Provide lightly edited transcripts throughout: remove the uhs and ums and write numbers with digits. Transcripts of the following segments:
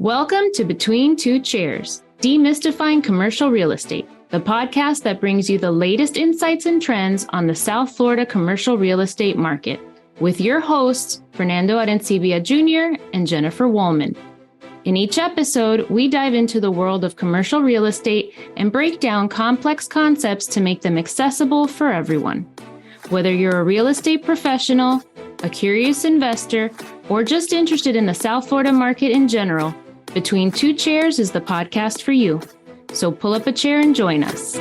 Welcome to Between Two Chairs, Demystifying Commercial Real Estate, the podcast that brings you the latest insights and trends on the South Florida commercial real estate market, with your hosts, Fernando Arencibia Jr. and Jennifer Woolman. In each episode, we dive into the world of commercial real estate and break down complex concepts to make them accessible for everyone. Whether you're a real estate professional, a curious investor, or just interested in the South Florida market in general, Between Two Chairs is the podcast for you. So pull up a chair and join us.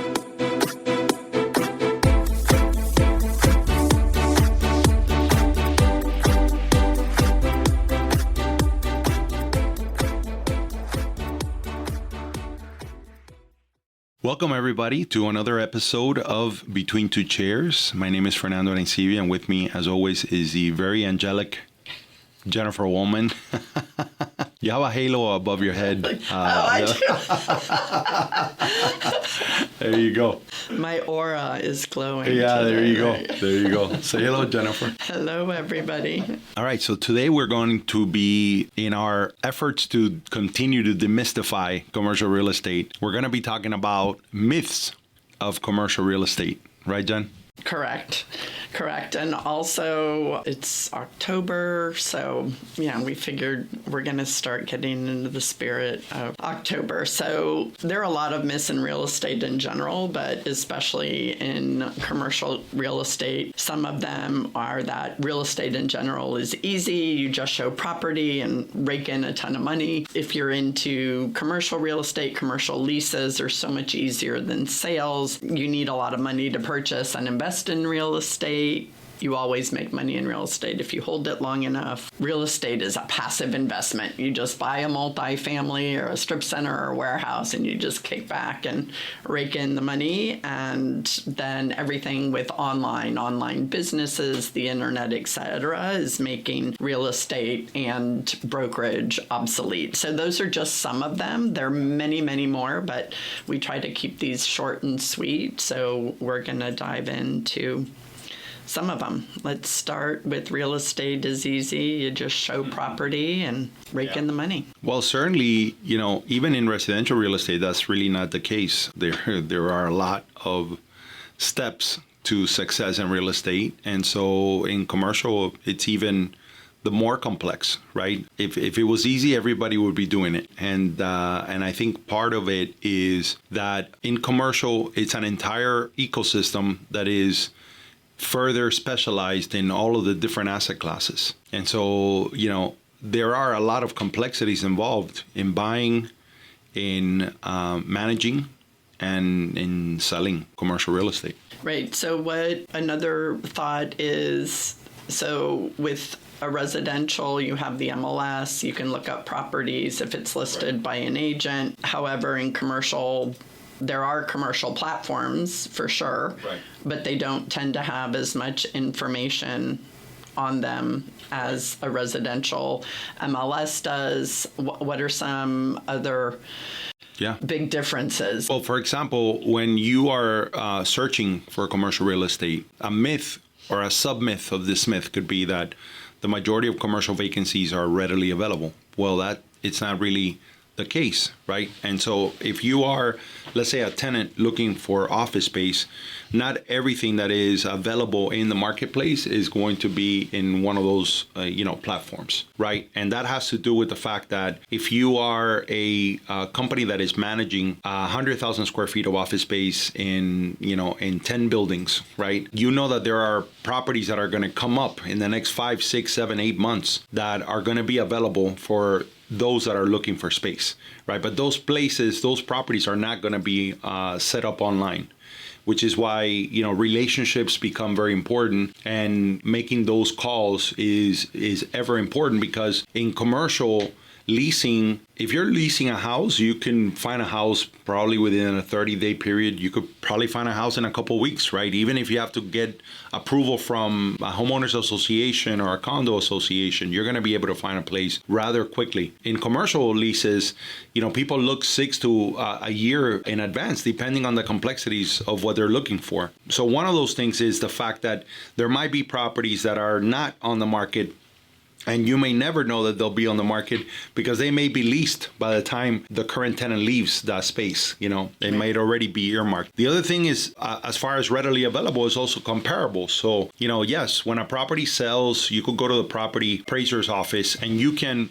Welcome, everybody, to another episode of Between Two Chairs. My name is Fernando Arencibia, and with me, as always, is the very angelic Jennifer Woolman. You have a halo above your head. I do. There you go. My aura is glowing. Yeah, today, there you go. right? There you go. Say hello, Jennifer. Hello, everybody. All right, so today we're going to be, in our efforts to continue to demystify commercial real estate, we're going to be talking about myths of commercial real estate. Right, Jen? Correct. And also it's October, so we figured we're going to start getting into the spirit of October. So there are a lot of myths in real estate in general, but especially in commercial real estate. Some of them are that real estate in general is easy. You just show property and rake in a ton of money. If you're into commercial real estate, commercial leases are so much easier than sales. You need a lot of money to purchase and invest in real estate. You always make money in real estate if you hold it long enough. Real estate is a passive investment. You just buy a multifamily or a strip center or a warehouse and you just kick back and rake in the money. And then everything with online businesses, the internet, etc., is making real estate and brokerage obsolete. So those are just some of them. There are many, many more, but we try to keep these short and sweet. So we're going to dive into some of them. Let's start with real estate is easy. You just show property and rake in the money. Well, certainly, even in residential real estate, that's really not the case. There are a lot of steps to success in real estate. And so in commercial, it's even the more complex, right? If it was easy, everybody would be doing it. And I think part of it is that in commercial, it's an entire ecosystem that is further specialized in all of the different asset classes. And so, there are a lot of complexities involved in buying, in managing, and in selling commercial real estate. Right. So what another thought is, so with a residential, you have the MLS, you can look up properties if it's listed by an agent. However, in commercial, there are commercial platforms for sure, right, but they don't tend to have as much information on them as a residential MLS does. What are some other big differences? Well, for example, when you are searching for commercial real estate, a myth or a sub-myth of this myth could be that the majority of commercial vacancies are readily available. Well, it's not really the case, right? And so if you are, let's say, a tenant looking for office space, not everything that is available in the marketplace is going to be in one of those, platforms, right? And that has to do with the fact that if you are a company that is managing 100,000 square feet of office space in 10 buildings, right? You know that there are properties that are going to come up in the next 5, 6, 7, 8 months that are going to be available for those that are looking for space, right? But those properties are not going to be set up online, which is why, relationships become very important, and making those calls is ever important, because in commercial leasing, if you're leasing a house, you can find a house probably within a 30-day period. You could probably find a house in a couple of weeks, right? Even if you have to get approval from a homeowners association or a condo association, you're going to be able to find a place rather quickly. In commercial leases, people look 6 to a year in advance, depending on the complexities of what they're looking for. So one of those things is the fact that there might be properties that are not on the market And you may never know that they'll be on the market because they may be leased by the time the current tenant leaves that space. They might already be earmarked. The other thing is, as far as readily available, is also comparable. So, yes, when a property sells, you could go to the property appraiser's office and you can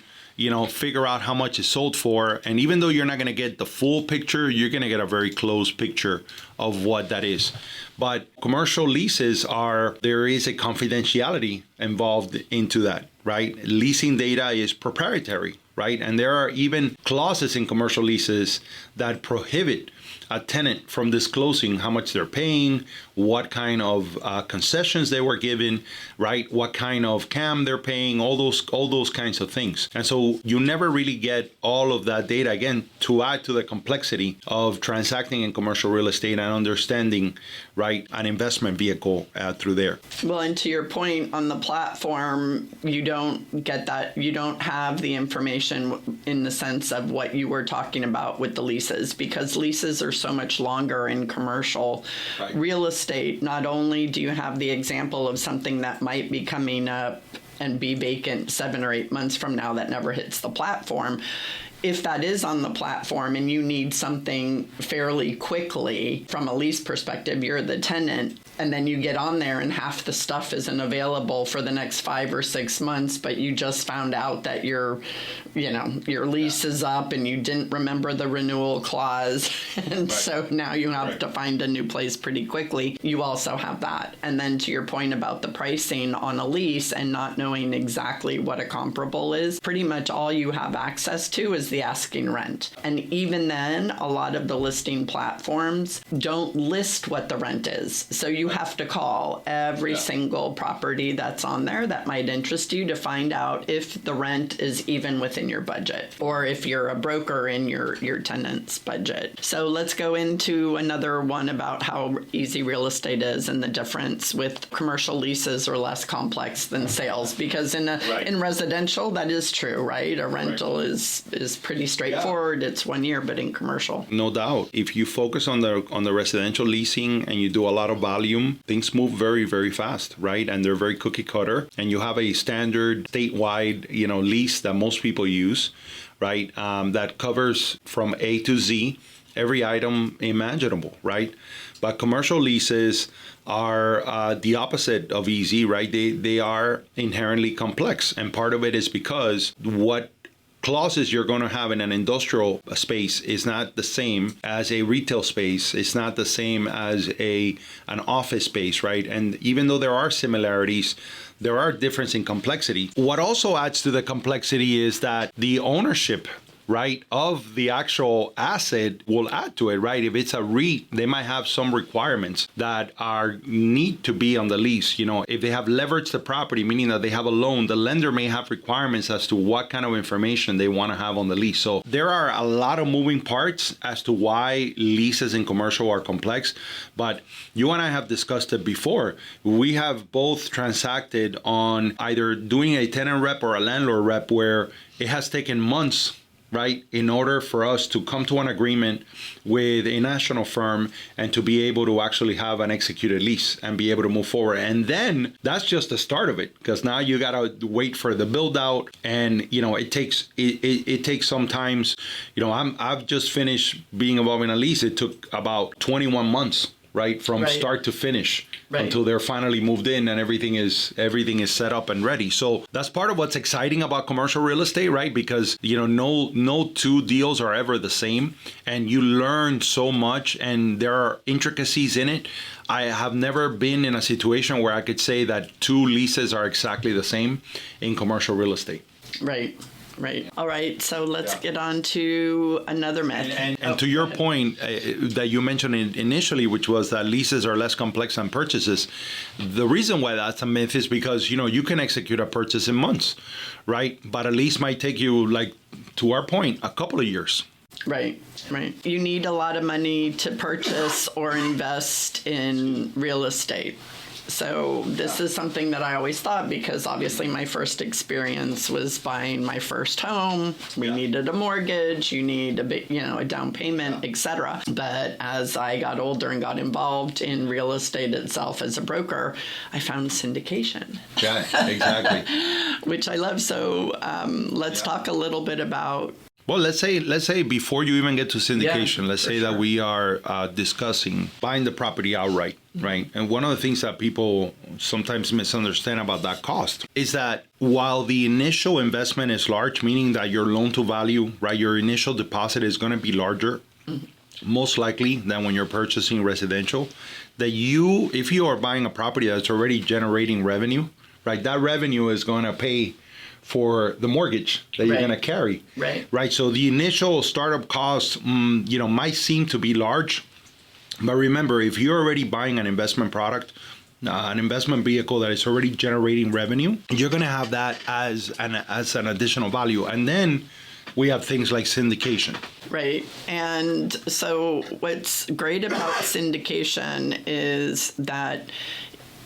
figure out how much it's sold for. And even though you're not going to get the full picture, you're going to get a very close picture of what that is. But commercial leases there is a confidentiality involved into that, right? Leasing data is proprietary, right? And there are even clauses in commercial leases that prohibit a tenant from disclosing how much they're paying, what kind of concessions they were given, right? What kind of CAM they're paying, all those kinds of things. And so you never really get all of that data, again, to add to the complexity of transacting in commercial real estate and understanding, right, an investment vehicle through there. Well, and to your point, on the platform, you don't get that. You don't have the information in the sense of what you were talking about with the leases, because leases are so much longer in commercial real estate. Not only do you have the example of something that might be coming up and be vacant 7 or 8 months from now that never hits the platform. If that is on the platform and you need something fairly quickly from a lease perspective, you're the tenant, and then you get on there and half the stuff isn't available for the next 5 or 6 months, but you just found out that your lease is up and you didn't remember the renewal clause. And so now you have to find a new place pretty quickly. You also have that. And then to your point about the pricing on a lease and not knowing exactly what a comparable is, pretty much all you have access to is the asking rent. And even then, a lot of the listing platforms don't list what the rent is. So you have to call every single property that's on there that might interest you to find out if the rent is even within your budget, or if you're a broker in your tenant's budget. So let's go into another one about how easy real estate is and the difference with commercial leases are less complex than sales, because in residential, that is true, right? A rental is pretty straightforward. It's 1 year, but in commercial, no doubt, if you focus on the residential leasing and you do a lot of volume, things move very, very fast, right? And they're very cookie cutter, and you have a standard statewide, lease that most people use, right? That covers from A to Z every item imaginable, right? But commercial leases are the opposite of easy, right? They are inherently complex, and part of it is because what clauses you're going to have in an industrial space is not the same as a retail space. It's not the same as an office space, right? And even though there are similarities, there are differences in complexity. What also adds to the complexity is that the ownership, right, of the actual asset will add to it, right? If it's a REIT, they might have some requirements that need to be on the lease. If they have leveraged the property, meaning that they have a loan, the lender may have requirements as to what kind of information they want to have on the lease. So there are a lot of moving parts as to why leases in commercial are complex. But you and I have discussed it before. We have both transacted on either doing a tenant rep or a landlord rep where it has taken months, right, in order for us to come to an agreement with a national firm and to be able to actually have an executed lease and be able to move forward. And then that's just the start of it, because now you got to wait for the build out, and it takes sometimes, I've just finished being involved in a lease. It took about 21 months, right, from start to finish, until they're finally moved in and everything is set up and ready. So that's part of what's exciting about commercial real estate, right? Because no two deals are ever the same, and you learn so much, and there are intricacies in it. I have never been in a situation where I could say that two leases are exactly the same in commercial real estate. Right. All right. So let's get on to another myth. And to your point that you mentioned initially, which was that leases are less complex than purchases. The reason why that's a myth is because, you can execute a purchase in months, right? But a lease might take you, like, to our point, a couple of years. Right. You need a lot of money to purchase or invest in real estate. So this is something that I always thought, because obviously my first experience was buying my first home. We needed a mortgage, you need a big, a down payment, etc. But as I got older and got involved in real estate itself as a broker, I found syndication. Yeah, exactly. Which I love. So let's talk a little bit about. Well, let's say before you even get to syndication, let's say that we are discussing buying the property outright, right? And one of the things that people sometimes misunderstand about that cost is that while the initial investment is large, meaning that your loan to value, right, your initial deposit is going to be larger, most likely than when you're purchasing residential, that if you are buying a property that's already generating revenue, right, that revenue is going to pay for the mortgage that you're going to carry. Right. So the initial startup costs, might seem to be large. But remember, if you're already buying an investment product, an investment vehicle that is already generating revenue, you're going to have that as an additional value. And then we have things like syndication. Right. And so what's great about syndication is that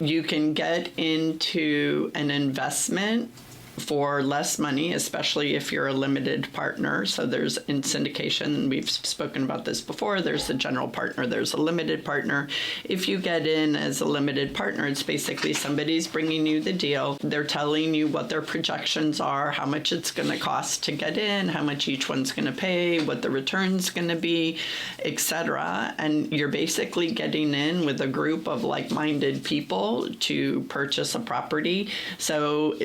you can get into an investment for less money, especially if you're a limited partner. So there's in syndication, we've spoken about this before, there's the general partner, there's a limited partner. If you get in as a limited partner, it's basically somebody's bringing you the deal. They're telling you what their projections are, how much it's going to cost to get in, how much each one's going to pay, what the return's going to be, etc. And you're basically getting in with a group of like-minded people to purchase a property. So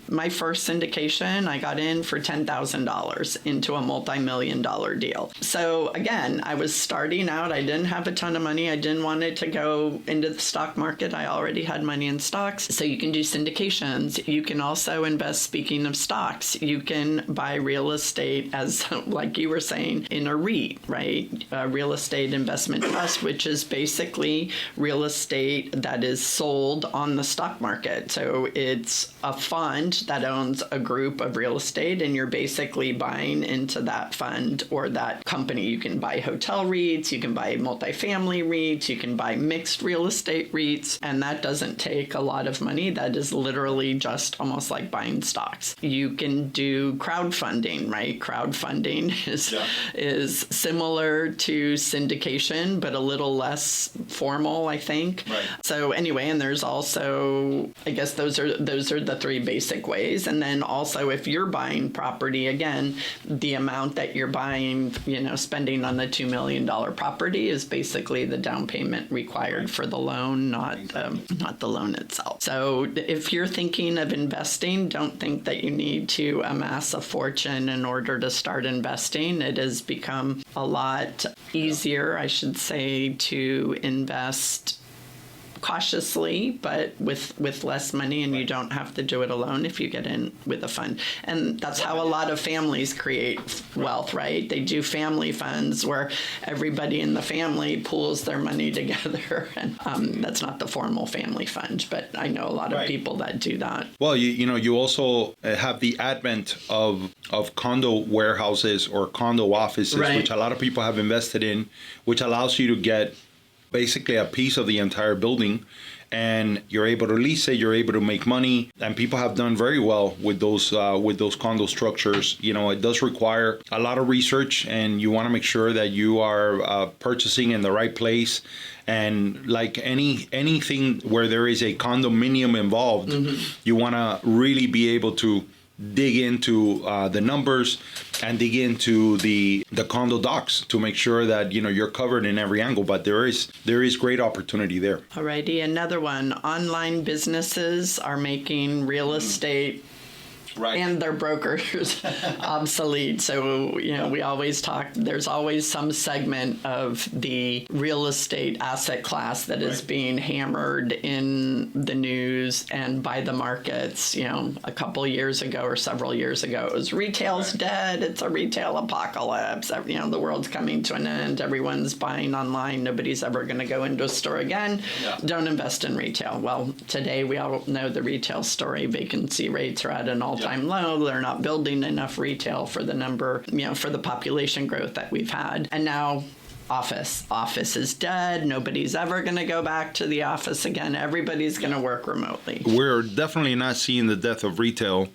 my first syndication, I got in for $10,000 into a multi-million-dollar deal. So again, I was starting out. I didn't have a ton of money. I didn't want it to go into the stock market. I already had money in stocks. So you can do syndications. You can also invest, speaking of stocks, you can buy real estate as, like you were saying, in a REIT, right? A real estate investment trust, which is basically real estate that is sold on the stock market. So it's a fund that owns a group of real estate, and you're basically buying into that fund or that company. You can buy hotel REITs, you can buy multifamily REITs, you can buy mixed real estate REITs, and that doesn't take a lot of money. That is literally just almost like buying stocks. You can do crowdfunding, right? Crowdfunding is similar to syndication, but a little less formal, I think. Right. So anyway, and there's also, I guess those are the three basic ways. And then also, if you're buying property, again, the amount that you're buying, spending on the $2 million property is basically the down payment required for the loan, not the loan itself. So if you're thinking of investing, don't think that you need to amass a fortune in order to start investing. It has become a lot easier, I should say, to invest cautiously, but with less money, and you don't have to do it alone if you get in with a fund. And that's how a lot of families create wealth, right? They do family funds where everybody in the family pools their money together. And that's not the formal family fund, but I know a lot of people that do that. Well, you also have the advent of condo warehouses or condo offices, which a lot of people have invested in, which allows you to get basically a piece of the entire building, and you're able to lease it, you're able to make money, and people have done very well with those condo structures. It does require a lot of research, and you want to make sure that you are purchasing in the right place. And like anything where there is a condominium involved, you want to really be able to dig into the numbers and dig into the condo docs to make sure that you're covered in every angle. But there is great opportunity there. Alrighty, another one. Online businesses are making real estate and their brokers obsolete. So, we always talk, there's always some segment of the real estate asset class that is being hammered in the news and by the markets. A couple years ago or several years ago, it was retail's dead. It's a retail apocalypse. The world's coming to an end. Everyone's buying online. Nobody's ever going to go into a store again. Don't invest in retail. Well, today we all know the retail story. Vacancy rates are at an all-time low. They're not building enough retail for the number, for the population growth that we've had. And now office. Office is dead. Nobody's ever going to go back to the office again. Everybody's going to work remotely. We're definitely not seeing the death of retail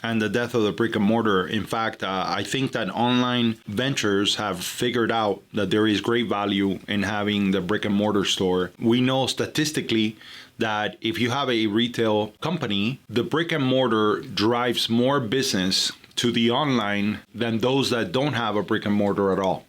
and the death of the brick and mortar. In fact, I think that online ventures have figured out that there is great value in having the brick and mortar store. We know statistically that if you have a retail company, the brick and mortar drives more business to the online than those that don't have a brick and mortar at all.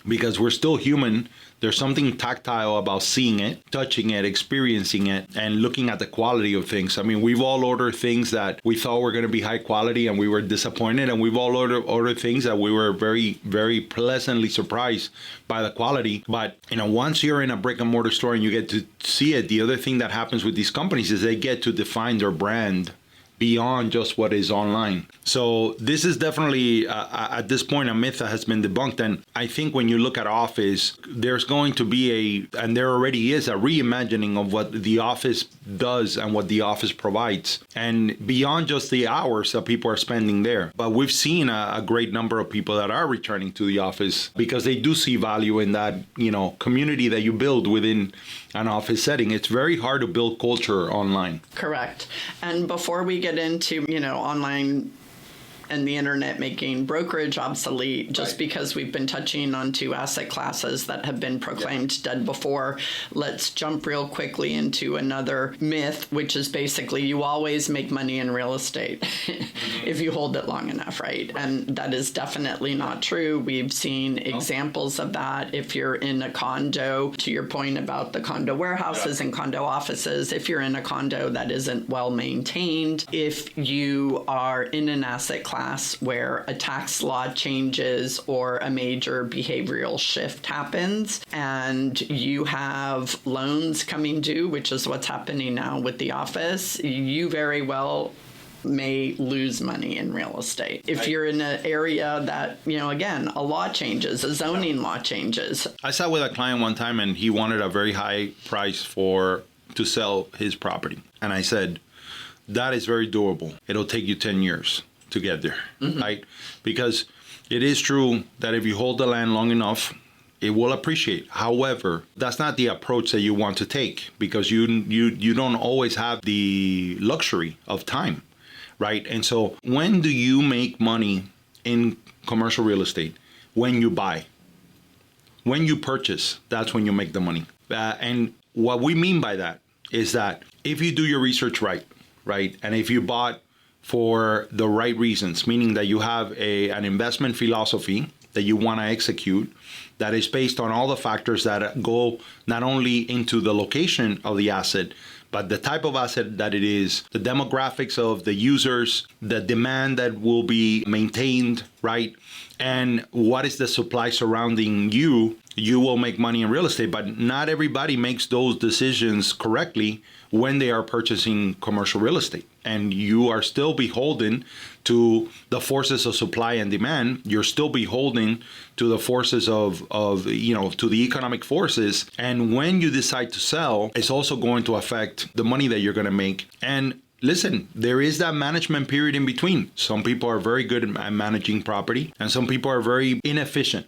Because we're still human. There's something tactile about seeing it, touching it, experiencing it, and looking at the quality of things. I mean, we've all ordered things that we thought were going to be high quality and we were disappointed. And we've all ordered things that we were very, very pleasantly surprised by the quality. But, once you're in a brick and mortar store and you get to see it, the other thing that happens with these companies is they get to define their brand beyond just what is online. So this is definitely, at this point, a myth that has been debunked. And I think when you look at office, there's going to be and there already is a reimagining of what the office does and what the office provides. And beyond just the hours that people are spending there. But we've seen a great number of people that are returning to the office because they do see value in that, community that you build within an office setting. It's very hard to build culture online. Correct. And before we get into, online and the internet making brokerage obsolete, just because we've been touching on two asset classes that have been proclaimed dead before, let's jump real quickly into another myth, which is basically you always make money in real estate if you hold it long enough, right? And that is definitely not true. We've seen examples of that. If you're in a condo, to your point about the condo warehouses and condo offices, if you're in a condo that isn't well maintained, if you are in an asset class where a tax law changes or a major behavioral shift happens and you have loans coming due, which is what's happening now with the office, you very well may lose money in real estate. If you're in an area that, again, a law changes, a zoning law changes. I sat with a client one time and he wanted a very high price to sell his property. And I said, that is very doable. It'll take you 10 years to get there, right? Because it is true that if you hold the land long enough, it will appreciate. However, that's not the approach that you want to take because you don't always have the luxury of time, right? And so when do you make money in commercial real estate? When you buy. When you purchase, that's when you make the money. And what we mean by that is that if you do your research right? And if you bought for the right reasons, meaning that you have an investment philosophy that you want to execute that is based on all the factors that go not only into the location of the asset, but the type of asset that it is, the demographics of the users, the demand that will be maintained, right? And what is the supply surrounding you, you will make money in real estate. But not everybody makes those decisions correctly when they are purchasing commercial real estate. And you are still beholden to the forces of supply and demand. You're still beholden to the forces of to the economic forces. And when you decide to sell, it's also going to affect the money that you're going to make. And listen, there is that management period in between. Some people are very good at managing property, and some people are very inefficient,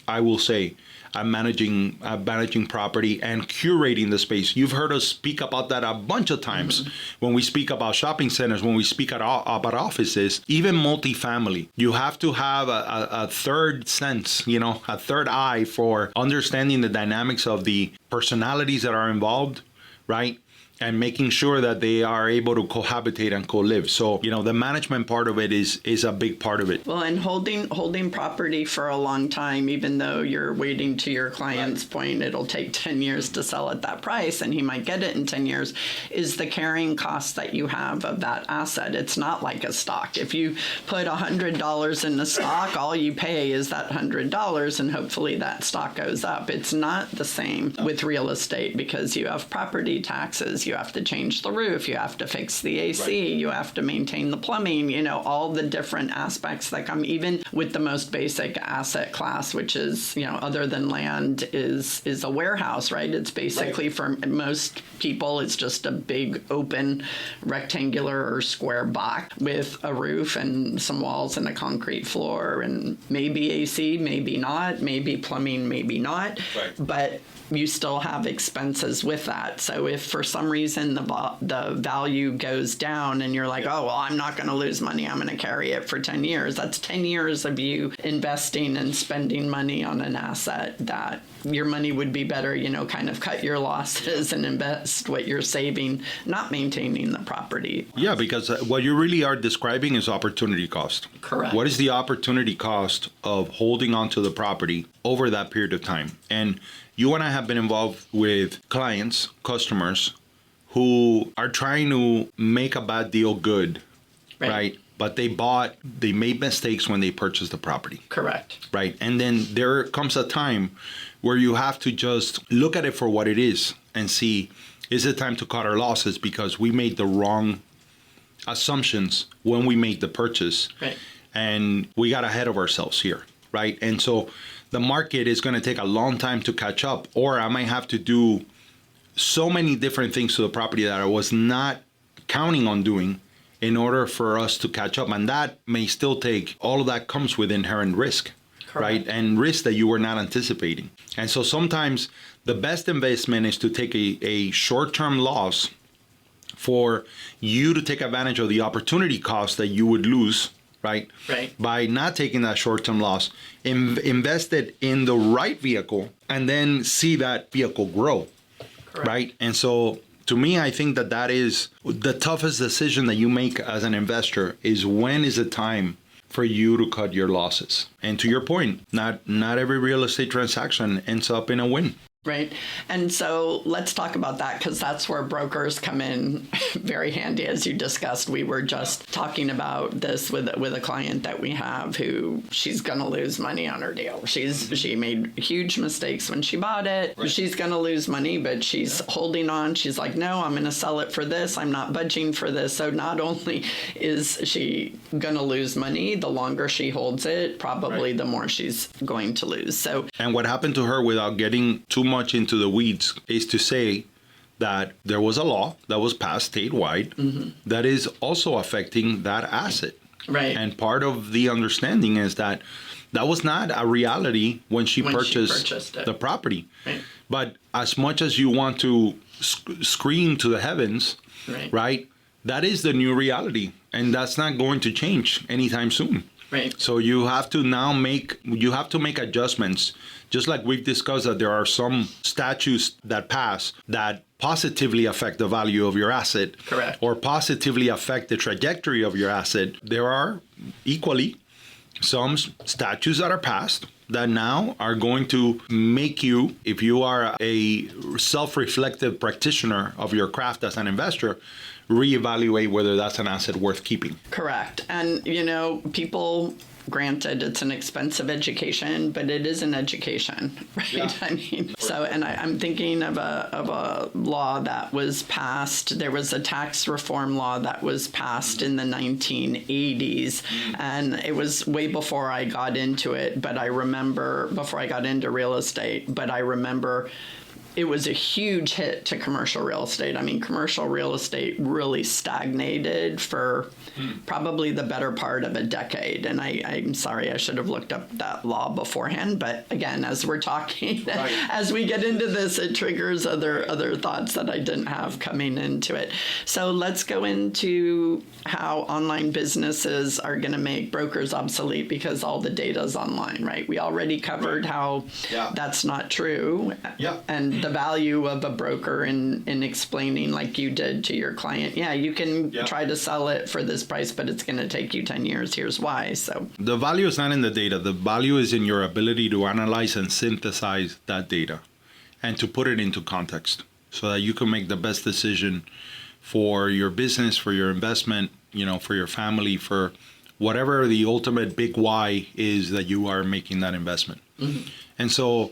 I will say, at managing property and curating the space. You've heard us speak about that a bunch of times when we speak about shopping centers, when we speak about offices, even multifamily. You have to have a third sense, a third eye for understanding the dynamics of the personalities that are involved, right? And making sure that they are able to cohabitate and co-live. So, the management part of it is a big part of it. Well, and holding property for a long time, even though you're waiting, to your client's point, it'll take 10 years to sell at that price, and he might get it in 10 years, is the carrying cost that you have of that asset. It's not like a stock. If you put $100 in the stock, all you pay is that $100, and hopefully that stock goes up. It's not the same with real estate because you have property taxes, you you have to change the roof, you have to fix the AC, you have to maintain the plumbing, you know, all the different aspects that come, even with the most basic asset class, which is, you know, other than land, is a warehouse, right? It's basically for most people, it's just a big open rectangular or square box with a roof and some walls and a concrete floor and maybe AC, maybe not, maybe plumbing, maybe not, but you still have expenses with that. So if for some reason the value goes down and you're like, oh, well, I'm not going to lose money, I'm going to carry it for 10 years. That's 10 years of you investing and spending money on an asset that your money would be better, you know, kind of cut your losses and invest what you're saving, not maintaining the property. Yeah, because what you really are describing is opportunity cost. Correct. What is the opportunity cost of holding onto the property over that period of time? And you and I have been involved with clients, customers, who are trying to make a bad deal good, right? But they made mistakes when they purchased the property. Correct. Right. And then there comes a time where you have to just look at it for what it is and see, is it time to cut our losses because we made the wrong assumptions when we made the purchase. Right. And we got ahead of ourselves here. Right. And so the market is going to take a long time to catch up, or I might have to do so many different things to the property that I was not counting on doing in order for us to catch up. And that may still take, all of that comes with inherent risk. Correct. Right? And risk that you were not anticipating. And so sometimes the best investment is to take a short-term loss for you to take advantage of the opportunity cost that you would lose, right? Right. By not taking that short-term loss, invest it in the right vehicle and then see that vehicle grow. Correct. Right? And so to me, I think that is the toughest decision that you make as an investor, is when is the time for you to cut your losses. And to your point, not every real estate transaction ends up in a win. Right. And so let's talk about that, because that's where brokers come in very handy. As you discussed, we were just talking about this with a client that we have who she's going to lose money on her deal. She made huge mistakes when she bought it. Right. She's going to lose money, but she's holding on. She's like, no, I'm going to sell it for this. I'm not budging for this. So not only is she going to lose money, the longer she holds it, probably the more she's going to lose. So, and what happened to her, without getting too much into the weeds, is to say that there was a law that was passed statewide that is also affecting that asset. Right. And part of the understanding is that was not a reality when she purchased the property. Right. But as much as you want to scream to the heavens, right, that is the new reality. And that's not going to change anytime soon. Right. So you have to now make adjustments, just like we've discussed that there are some statutes that pass that positively affect the value of your asset. Correct. Or positively affect the trajectory of your asset. There are equally some statutes that are passed that now are going to make you, if you are a self-reflective practitioner of your craft as an investor, reevaluate whether that's an asset worth keeping. Correct. And, people, granted, it's an expensive education, but it is an education, right? Yeah. I mean, so, and I'm thinking of a law that was passed. There was a tax reform law that was passed in the 1980s, and it was way before I got into it, but I remember, before I got into real estate, but I remember it was a huge hit to commercial real estate. I mean, commercial real estate really stagnated for probably the better part of a decade. And I'm sorry, I should have looked up that law beforehand. But again, as we're talking, as we get into this, it triggers other thoughts that I didn't have coming into it. So let's go into how online businesses are going to make brokers obsolete because all the data is online, right? We already covered how that's not true. Yeah. And the value of a broker in explaining, like you did to your client, you can try to sell it for this price, but it's going to take you 10 years. Here's why. So the value is not in the data. The value is in your ability to analyze and synthesize that data and to put it into context so that you can make the best decision for your business, for your investment, for your family, for whatever the ultimate big why is that you are making that investment. Mm-hmm. And so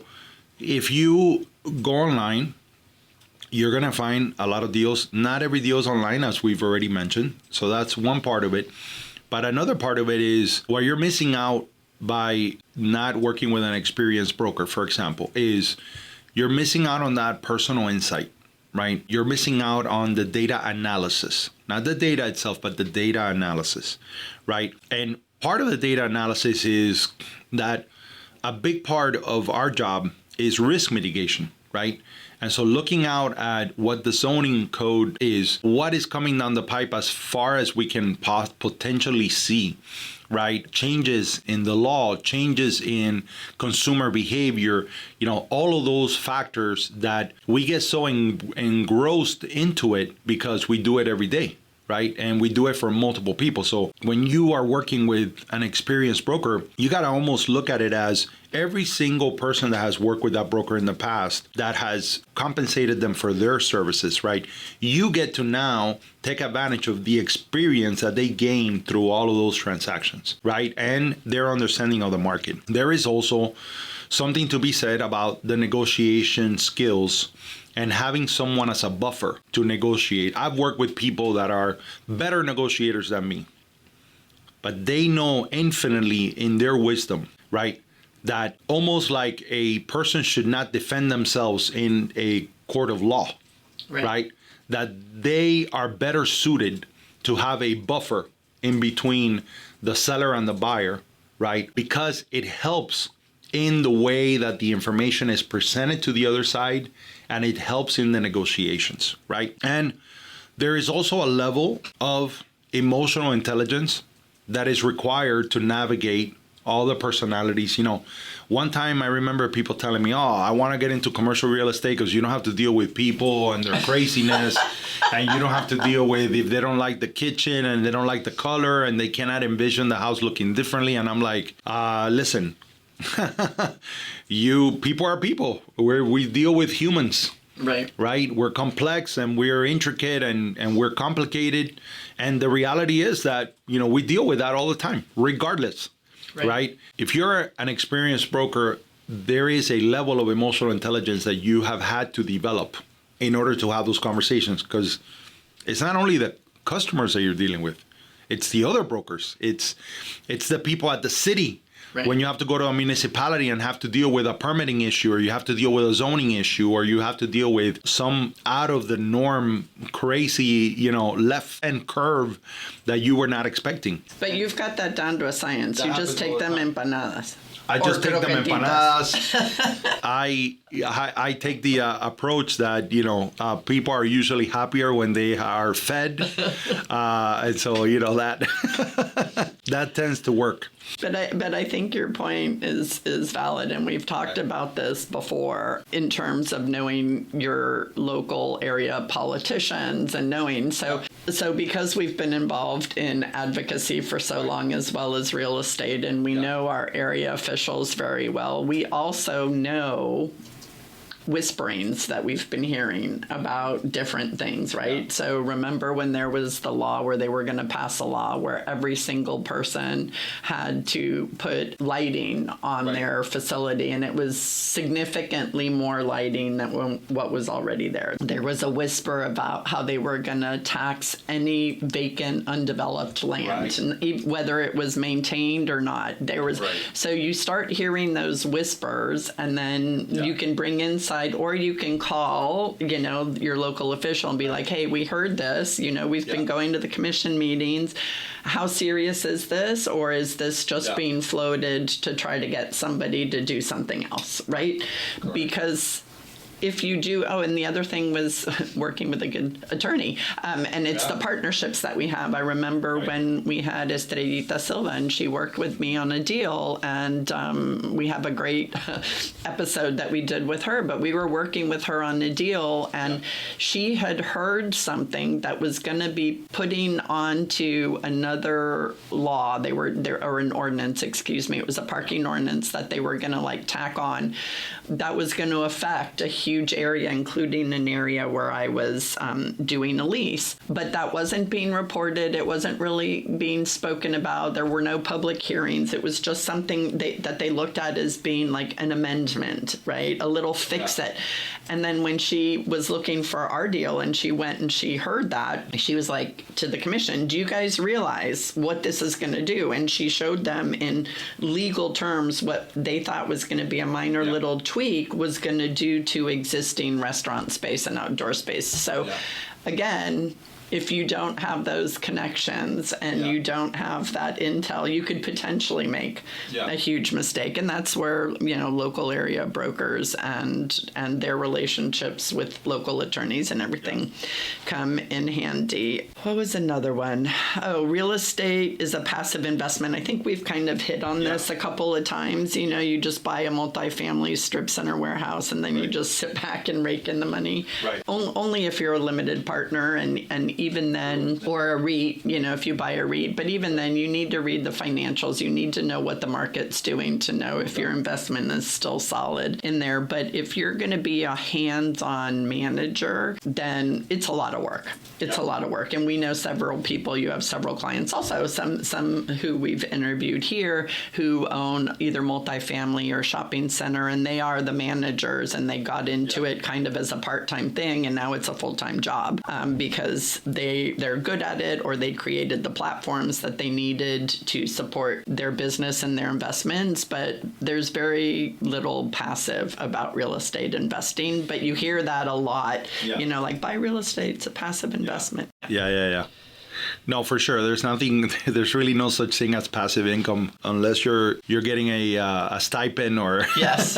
if you go online you're going to find a lot of deals. Not every deal is online, as we've already mentioned. So that's one part of it. But another part of it is what you're missing out by not working with an experienced broker, for example, is you're missing out on that personal insight, right? You're missing out on the data analysis, not the data itself, but the data analysis, right? And part of the data analysis is that a big part of our job is risk mitigation, right? And so looking out at what the zoning code is, what is coming down the pipe as far as we can potentially see, right? Changes in the law, changes in consumer behavior, all of those factors that we get so engrossed into it because we do it every day, right? And we do it for multiple people. So when you are working with an experienced broker, you got to almost look at it as every single person that has worked with that broker in the past that has compensated them for their services, right? You get to now take advantage of the experience that they gained through all of those transactions, right? And their understanding of the market. There is also something to be said about the negotiation skills and having someone as a buffer to negotiate. I've worked with people that are better negotiators than me, but they know infinitely in their wisdom, right? That almost like a person should not defend themselves in a court of law, right? That they are better suited to have a buffer in between the seller and the buyer, right? Because it helps in the way that the information is presented to the other side, and it helps in the negotiations, right? And there is also a level of emotional intelligence that is required to navigate all the personalities. One time I remember people telling me, I want to get into commercial real estate because you don't have to deal with people and their craziness, and you don't have to deal with if they don't like the kitchen and they don't like the color and they cannot envision the house looking differently. And I'm like, listen, people are people. We deal with humans. Right? We're complex and we're intricate and we're complicated. And the reality is that, we deal with that all the time, regardless. Right? If you're an experienced broker, there is a level of emotional intelligence that you have had to develop in order to have those conversations, because it's not only the customers that you're dealing with, it's the other brokers. It's the people at the city. When you have to go to a municipality and have to deal with a permitting issue, or you have to deal with a zoning issue, or you have to deal with some out of the norm, crazy, left end curve that you were not expecting. But you've got that down to a science. You just take them empanadas. I just take them empanadas. I take the approach that, people are usually happier when they are fed. And so, that tends to work. But I think your point is valid, and we've talked about this before in terms of knowing your local area politicians and knowing. So because we've been involved in advocacy for so long as well as real estate, and we know our area officials very well, we also know whisperings that we've been hearing about different things, right? Yeah. So remember when there was the law where they were going to pass a law where every single person had to put lighting on their facility, and it was significantly more lighting than what was already there. There was a whisper about how they were going to tax any vacant, undeveloped land, and whether it was maintained or not. There was so you start hearing those whispers, and then you can bring in or you can call, your local official and be like, hey, we heard this, we've been going to the commission meetings. How serious is this? Or is this just being floated to try to get somebody to do something else, right? Correct. Because if you do, and the other thing was working with a good attorney, and it's the partnerships that we have. I remember when we had Estrellita Silva, and she worked with me on a deal, and we have a great episode that we did with her, but we were working with her on a deal, and she had heard something that was going to be putting onto another law. Or an ordinance, excuse me. It was a parking ordinance that they were going to tack on that was going to affect a huge huge area, including an area where I was doing a lease. But that wasn't being reported. It wasn't really being spoken about. There were no public hearings. It was just something that they looked at as being like an amendment, right? A little fix-it. And then when she was looking for our deal and she went and she heard that, she was like to the commission, do you guys realize what this is going to do? And she showed them in legal terms what they thought was going to be a minor little tweak was going to do to existing restaurant space and outdoor space. So again, if you don't have those connections and you don't have that intel, you could potentially make a huge mistake. And that's where, local area brokers and their relationships with local attorneys and everything come in handy. What was another one? Oh, real estate is a passive investment. I think we've kind of hit on this a couple of times. You just buy a multifamily strip center warehouse and then you just sit back and rake in the money. Right. Only if you're a limited partner and even then, or a REIT, if you buy a REIT, but even then you need to read the financials. You need to know what the market's doing to know if your investment is still solid in there. But if you're going to be a hands-on manager, then it's a lot of work. It's a lot of work. And we know several people, you have several clients, also some who we've interviewed here who own either multifamily or shopping center, and they are the managers and they got into it kind of as a part-time thing, and now it's a full-time job because they're good at it, or they created the platforms that they needed to support their business and their investments. But there's very little passive about real estate investing, but you hear that a lot, like buy real estate, it's a passive investment. Yeah. No, for sure. There's really no such thing as passive income unless you're getting a stipend or yes.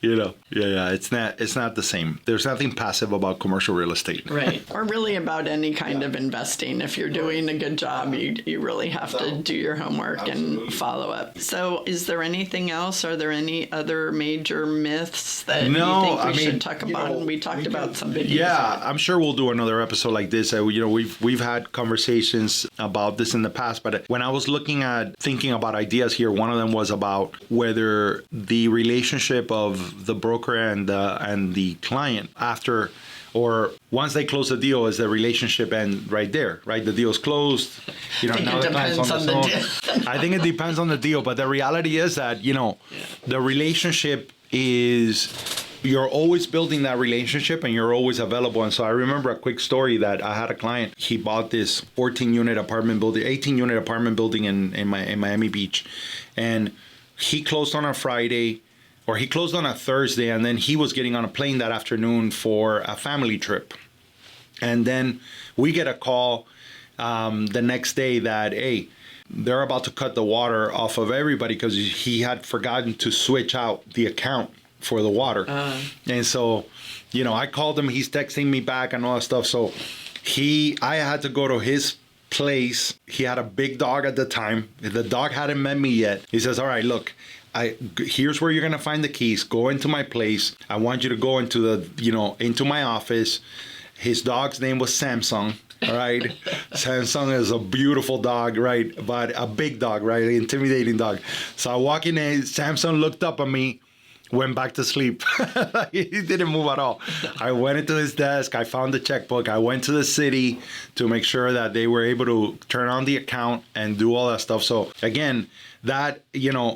It's not the same. There's nothing passive about commercial real estate. Right. Or really about any kind of investing. If you're doing a good job, you really have to do your homework and follow up. So is there anything else? Are there any other major myths that you think we should talk about? We talked about some big I'm sure we'll do another episode like this. We've had conversations about this in the past, but when I was thinking about ideas here, one of them was about whether the relationship of the broker and the client after or once they close the deal, is the relationship end right there, right? The deal's closed. Now the client's on the deal. I think it depends on the deal, but the reality is that, the relationship is, you're always building that relationship and you're always available. And so I remember a quick story that I had a client. He bought this 18-unit apartment building in Miami Beach. And he closed on a Friday, or he closed on a Thursday, and then he was getting on a plane that afternoon for a family trip. And then we get a call the next day that, hey, they're about to cut the water off of everybody because he had forgotten to switch out the account for the water. And so, I called him, he's texting me back and all that stuff. So I had to go to his place. He had a big dog at the time. The dog hadn't met me yet. He says, all right, look, here's where you're going to find the keys. Go into my place. I want you to go into into my office. His dog's name was Samsung. All right. Samsung is a beautiful dog, right? But a big dog, right? An intimidating dog. So I walk in there, Samsung looked up at me, went back to sleep. He didn't move at all. I went into his desk. I found the checkbook. I went to the city to make sure that they were able to turn on the account and do all that stuff. So again, that,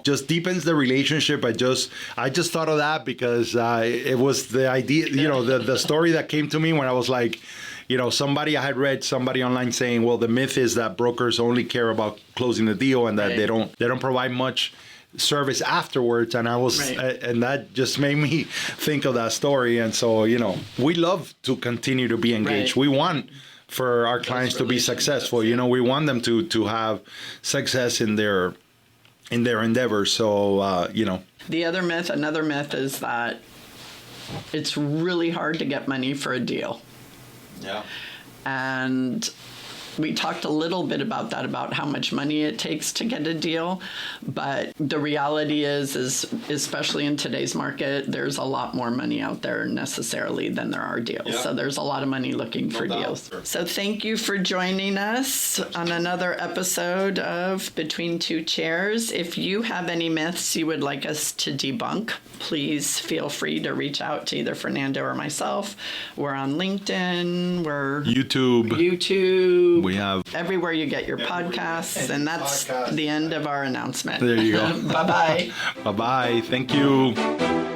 just deepens the relationship. I just thought of that because it was the idea, the story that came to me when I was like, I had read somebody online saying, well, the myth is that brokers only care about closing the deal and that they don't provide much service afterwards. And I was, and that just made me think of that story. And so, we love to continue to be engaged. We want for our clients to be successful. We want them to have success in their endeavors. So, Another myth is that it's really hard to get money for a deal. Yeah. And we talked a little bit about that, about how much money it takes to get a deal. But the reality is especially in today's market, there's a lot more money out there necessarily than there are deals. Yeah. So there's a lot of money looking for deals. So thank you for joining us on another episode of Between Two Chairs. If you have any myths you would like us to debunk, please feel free to reach out to either Fernando or myself. We're on LinkedIn, we're YouTube. We have everywhere you get your podcasts, and that's the end of our announcement. There you go. Bye-bye. Bye-bye. Thank you.